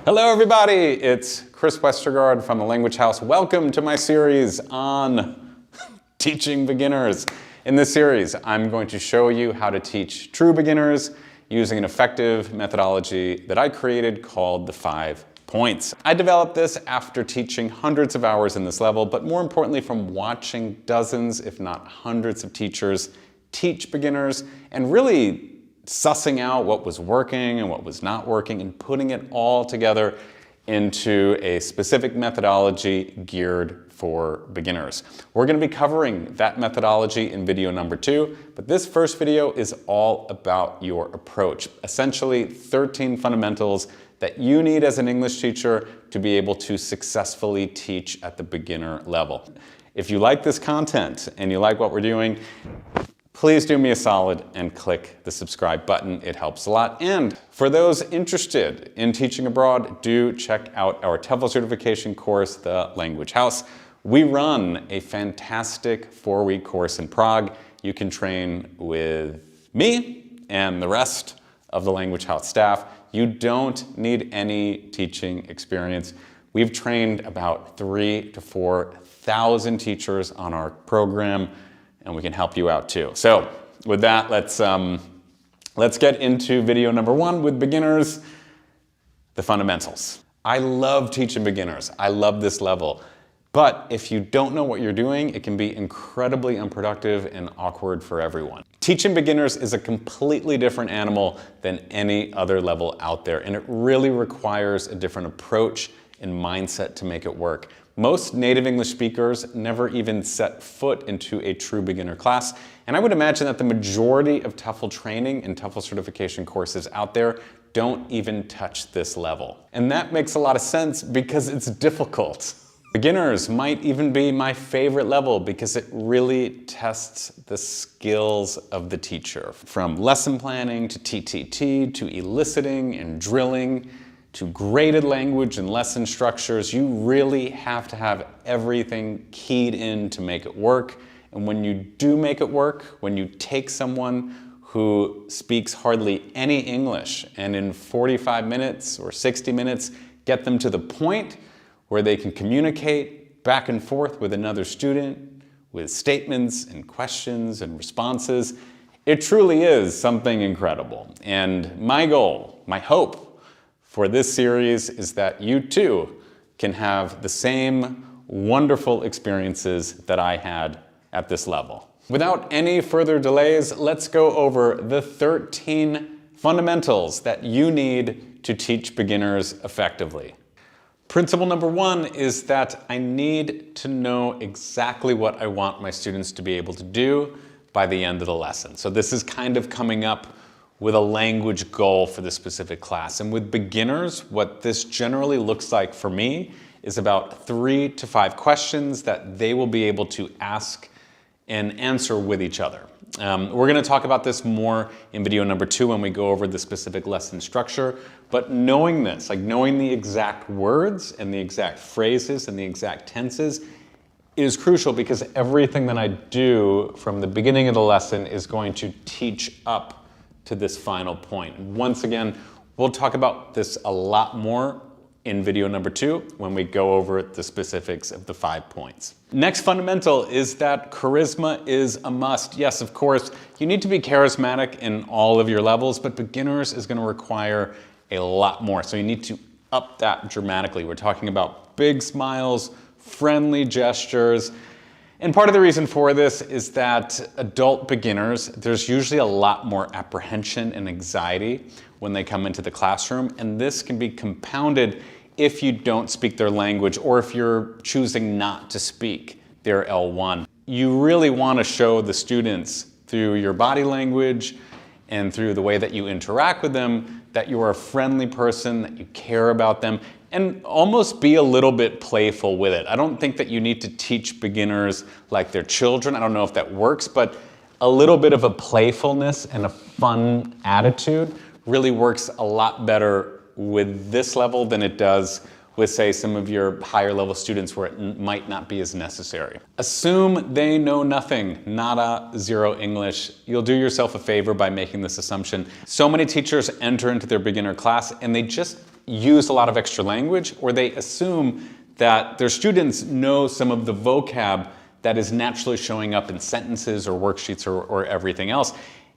Hello everybody, it's Chris Westergaard from the Language House. Welcome to my series on teaching beginners. In this series, I'm going to show you how to teach true beginners using an effective methodology that I created called the 5 points. I developed this after teaching hundreds of hours in this level, but more importantly from watching dozens, if not hundreds of teachers teach beginners and really sussing out what was working and what was not working and putting it all together into a specific methodology geared for beginners. We're going to be covering that methodology in video number 2, but this first video is all about your approach. Essentially 13 fundamentals that you need as an English teacher to be able to successfully teach at the beginner level. If you like this content and you like what we're doing, please do me a solid and click the subscribe button. It helps a lot. And for those interested in teaching abroad, do check out our TEFL certification course, The Language House. We run a fantastic 4-week course in Prague. You can train with me and the rest of the Language House staff. You don't need any teaching experience. We've trained about 3,000 to 4,000 teachers on our program, and we can help you out too. So with that, let's get into video number 1 with beginners, the fundamentals. I love teaching beginners. I love this level. But if you don't know what you're doing, it can be incredibly unproductive and awkward for everyone. Teaching beginners is a completely different animal than any other level out there, and it really requires a different approach and mindset to make it work. Most native English speakers never even set foot into a true beginner class, and I would imagine that the majority of TEFL training and TEFL certification courses out there don't even touch this level. And that makes a lot of sense because it's difficult. Beginners might even be my favorite level because it really tests the skills of the teacher. From lesson planning to TTT to eliciting and drilling, to graded language and lesson structures, you really have to have everything keyed in to make it work. And when you do make it work, when you take someone who speaks hardly any English and in 45 minutes or 60 minutes, get them to the point where they can communicate back and forth with another student with statements and questions and responses, it truly is something incredible. And my goal, my hope, for this series is that you too can have the same wonderful experiences that I had at this level. Without any further delays, let's go over the 13 fundamentals that you need to teach beginners effectively. Principle number 1 is that I need to know exactly what I want my students to be able to do by the end of the lesson. So this is kind of coming up with a language goal for the specific class. And with beginners, what this generally looks like for me is about 3 to 5 questions that they will be able to ask and answer with each other. We're gonna talk about this more in video number 2 when we go over the specific lesson structure, but knowing this, like knowing the exact words and the exact phrases and the exact tenses is crucial because everything that I do from the beginning of the lesson is going to teach up to this final point. Once again, we'll talk about this a lot more in video number 2 when we go over the specifics of the 5 points. Next fundamental is that charisma is a must. Yes, of course, you need to be charismatic in all of your levels, but beginners is going to require a lot more. So you need to up that dramatically. We're talking about big smiles, friendly gestures. And part of the reason for this is that adult beginners, there's usually a lot more apprehension and anxiety when they come into the classroom, and this can be compounded if you don't speak their language or if you're choosing not to speak their L1. You really want to show the students through your body language and through the way that you interact with them that you are a friendly person, that you care about them, and almost be a little bit playful with it. I don't think that you need to teach beginners like they're children. I don't know if that works, but a little bit of a playfulness and a fun attitude really works a lot better with this level than it does with, say, some of your higher level students where it might not be as necessary. Assume they know nothing, nada, zero English. You'll do yourself a favor by making this assumption. So many teachers enter into their beginner class and they just use a lot of extra language, or they assume that their students know some of the vocab that is naturally showing up in sentences or worksheets or everything else.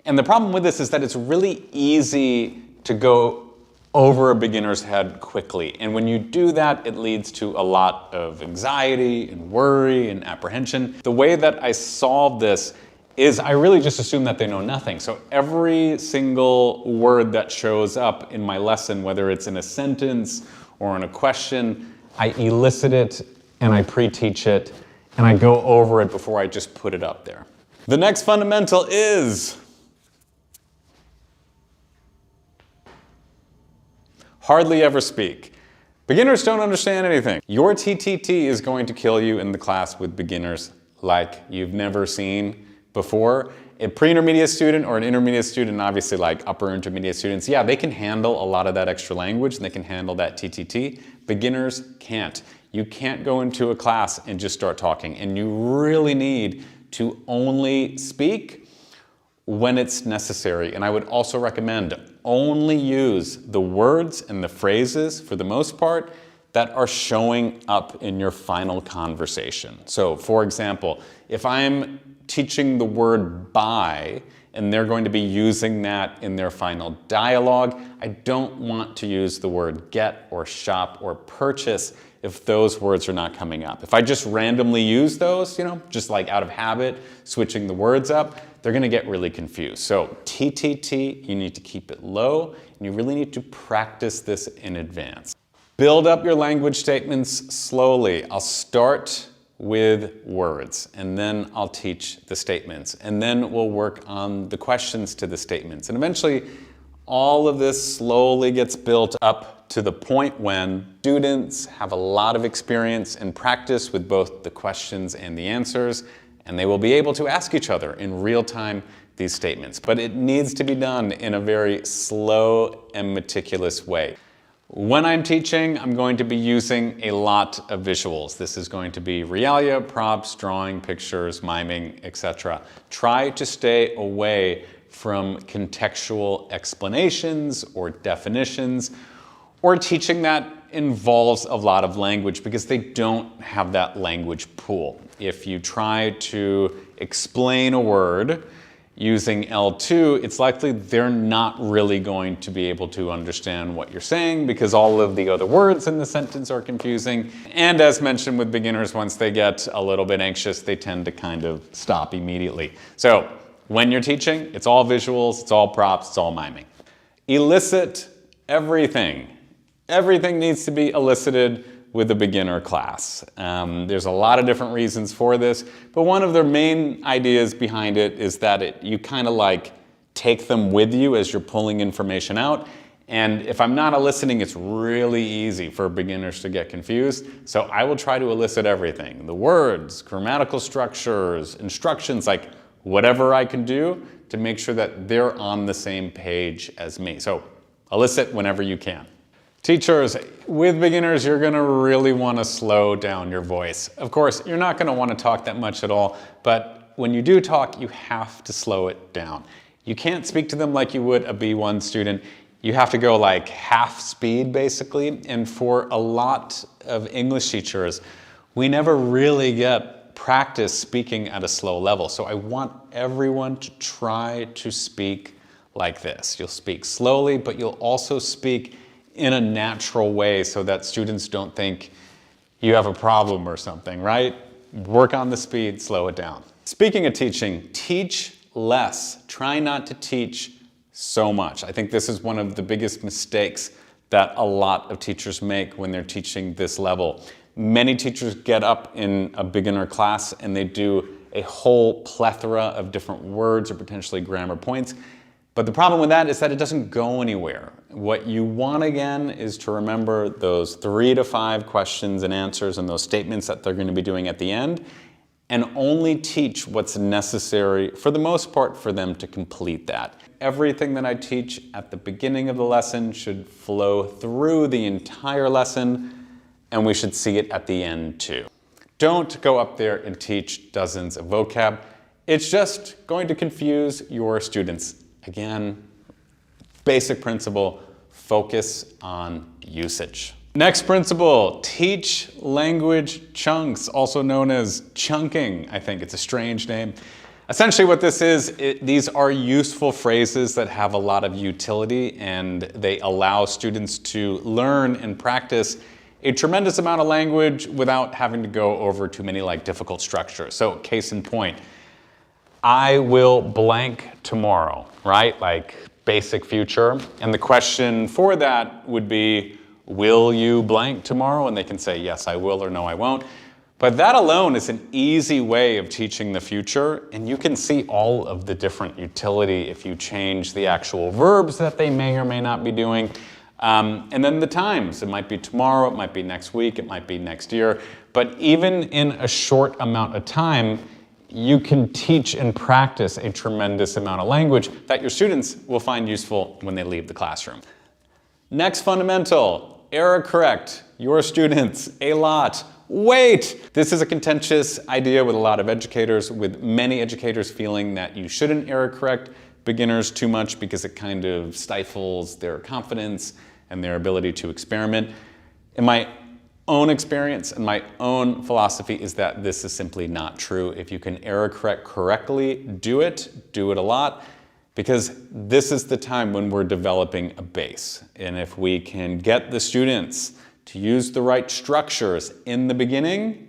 And the problem with this is that it's really easy to go over a beginner's head quickly. And when you do that, it leads to a lot of anxiety and worry and apprehension. The way that I solve this is I really just assume that they know nothing. So every single word that shows up in my lesson, whether it's in a sentence or in a question, I elicit it and I pre-teach it and I go over it before I just put it up there. The next fundamental is hardly ever speak. Beginners don't understand anything. Your TTT is going to kill you in the class with beginners like you've never seen before. A pre-intermediate student or an intermediate student, obviously like upper intermediate students, yeah, they can handle a lot of that extra language and they can handle that TTT. Beginners can't. You can't go into a class and just start talking, and you really need to only speak when it's necessary. And I would also recommend only use the words and the phrases, for the most part, that are showing up in your final conversation. So for example, if I'm teaching the word buy and they're going to be using that in their final dialogue, I don't want to use the word get or shop or purchase if those words are not coming up. If I just randomly use those, just like out of habit, switching the words up, they're gonna get really confused. So TTT, you need to keep it low, and you really need to practice this in advance. Build up your language statements slowly. I'll start with words, and then I'll teach the statements, and then we'll work on the questions to the statements. And eventually, all of this slowly gets built up to the point when students have a lot of experience and practice with both the questions and the answers, and they will be able to ask each other in real time these statements. But it needs to be done in a very slow and meticulous way. When I'm teaching, I'm going to be using a lot of visuals. This is going to be realia, props, drawing, pictures, miming, etc. Try to stay away from contextual explanations or definitions or teaching that involves a lot of language, because they don't have that language pool. If you try to explain a word using L2, it's likely they're not really going to be able to understand what you're saying because all of the other words in the sentence are confusing. And as mentioned with beginners, once they get a little bit anxious, they tend to kind of stop immediately. So when you're teaching, it's all visuals, it's all props, it's all miming. Elicit everything. Everything needs to be elicited with a beginner class. There's a lot of different reasons for this, but one of the main ideas behind it is that you kind of like take them with you as you're pulling information out. And if I'm not eliciting, it's really easy for beginners to get confused. So I will try to elicit everything. The words, grammatical structures, instructions, like whatever I can do to make sure that they're on the same page as me. So elicit whenever you can. Teachers, with beginners, you're gonna really wanna slow down your voice. Of course, you're not gonna wanna talk that much at all, but when you do talk, you have to slow it down. You can't speak to them like you would a B1 student. You have to go like half speed, basically. And for a lot of English teachers, we never really get practice speaking at a slow level. So I want everyone to try to speak like this. You'll speak slowly, but you'll also speak in a natural way so that students don't think you have a problem or something, right? Work on the speed, slow it down. Speaking of teaching, teach less. Try not to teach so much. I think this is one of the biggest mistakes that a lot of teachers make when they're teaching this level. Many teachers get up in a beginner class and they do a whole plethora of different words or potentially grammar points. But the problem with that is that it doesn't go anywhere. What you want, again, is to remember those 3 to 5 questions and answers and those statements that they're going to be doing at the end, and only teach what's necessary, for the most part, for them to complete that. Everything that I teach at the beginning of the lesson should flow through the entire lesson, and we should see it at the end too. Don't go up there and teach dozens of vocab. It's just going to confuse your students. Again, basic principle, focus on usage. Next principle, teach language chunks, also known as chunking. I think it's a strange name. Essentially what this is, these are useful phrases that have a lot of utility, and they allow students to learn and practice a tremendous amount of language without having to go over too many difficult structures. So case in point, I will blank tomorrow, right? Like basic future. And the question for that would be, will you blank tomorrow? And they can say, yes, I will, or no, I won't. But that alone is an easy way of teaching the future, and you can see all of the different utility if you change the actual verbs that they may or may not be doing. And then the times. It might be tomorrow, it might be next week, it might be next year. But even in a short amount of time, you can teach and practice a tremendous amount of language that your students will find useful when they leave the classroom. Next fundamental, error correct your students a lot. Wait! This is a contentious idea with a lot of educators, with many educators feeling that you shouldn't error correct beginners too much because it kind of stifles their confidence and their ability to experiment. In my own experience and my own philosophy is that this is simply not true. If you can error correct correctly, do it a lot, because this is the time when we're developing a base. And if we can get the students to use the right structures in the beginning,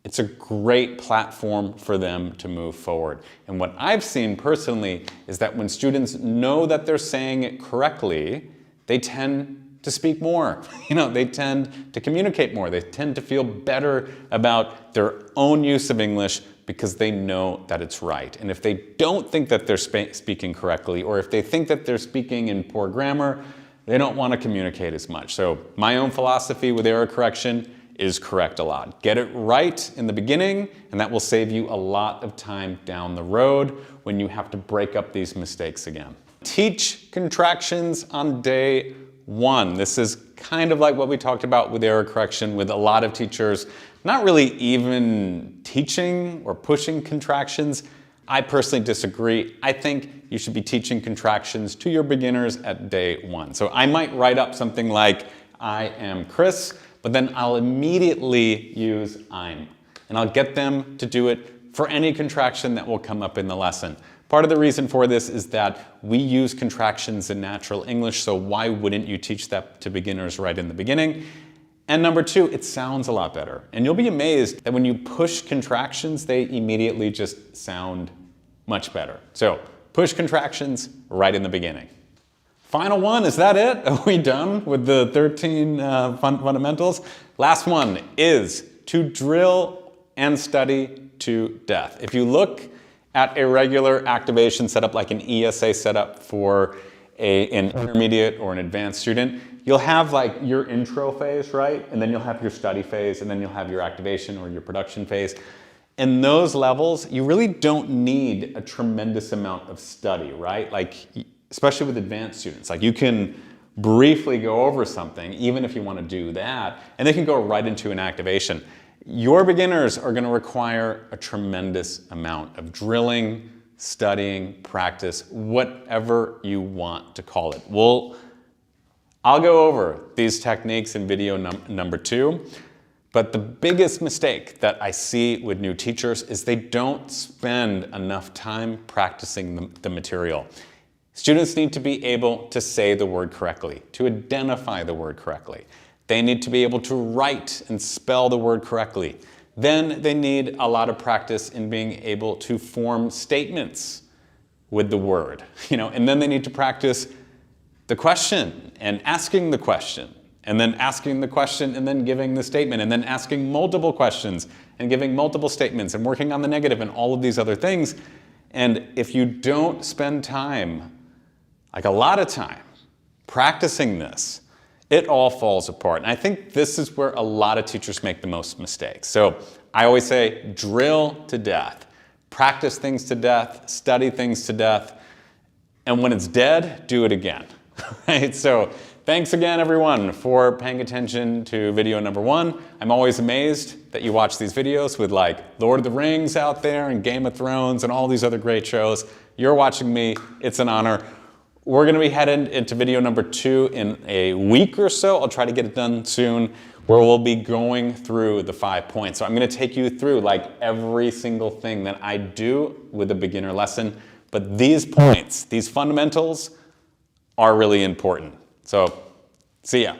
it's a great platform for them to move forward. And what I've seen personally is that when students know that they're saying it correctly, they tend to speak more. They tend to communicate more. They tend to feel better about their own use of English because they know that it's right. And if they don't think that they're speaking correctly, or if they think that they're speaking in poor grammar, they don't want to communicate as much. So my own philosophy with error correction is correct a lot. Get it right in the beginning, and that will save you a lot of time down the road when you have to break up these mistakes again. Teach contractions on day one. This is kind of like what we talked about with error correction, with a lot of teachers not really even teaching or pushing contractions. I personally disagree. I think you should be teaching contractions to your beginners at day one. So I might write up something like, I am Chris, but then I'll immediately use I'm. And I'll get them to do it for any contraction that will come up in the lesson. Part of the reason for this is that we use contractions in natural English, so why wouldn't you teach that to beginners right in the beginning? And number two, it sounds a lot better. And you'll be amazed that when you push contractions, they immediately just sound much better. So push contractions right in the beginning. Final one, is that it? Are we done with the 13 fundamentals? Last one is to drill and study to death. If you look at a regular activation setup, like an ESA setup for an intermediate or an advanced student, you'll have your intro phase, right? And then you'll have your study phase, and then you'll have your activation or your production phase. In those levels, you really don't need a tremendous amount of study, right? Especially with advanced students. You can briefly go over something, even if you want to do that, and they can go right into an activation. Your beginners are going to require a tremendous amount of drilling, studying, practice, whatever you want to call it. I'll go over these techniques in video number 2, but the biggest mistake that I see with new teachers is they don't spend enough time practicing the material. Students need to be able to say the word correctly, to identify the word correctly. They need to be able to write and spell the word correctly. Then they need a lot of practice in being able to form statements with the word, and then they need to practice the question and asking the question, and then asking the question and then giving the statement, and then asking multiple questions and giving multiple statements and working on the negative and all of these other things. And if you don't spend time, a lot of time, practicing this, it all falls apart. And I think this is where a lot of teachers make the most mistakes. So I always say, drill to death. Practice things to death, study things to death, and when it's dead, do it again. Right? So thanks again, everyone, for paying attention to video number 1. I'm always amazed that you watch these videos with Lord of the Rings out there and Game of Thrones and all these other great shows. You're watching me. It's an honor. We're gonna be headed into video number 2 in a week or so. I'll try to get it done soon, where we'll be going through the 5 points. So I'm gonna take you through like every single thing that I do with a beginner lesson, but these points, these fundamentals are really important. So, see ya.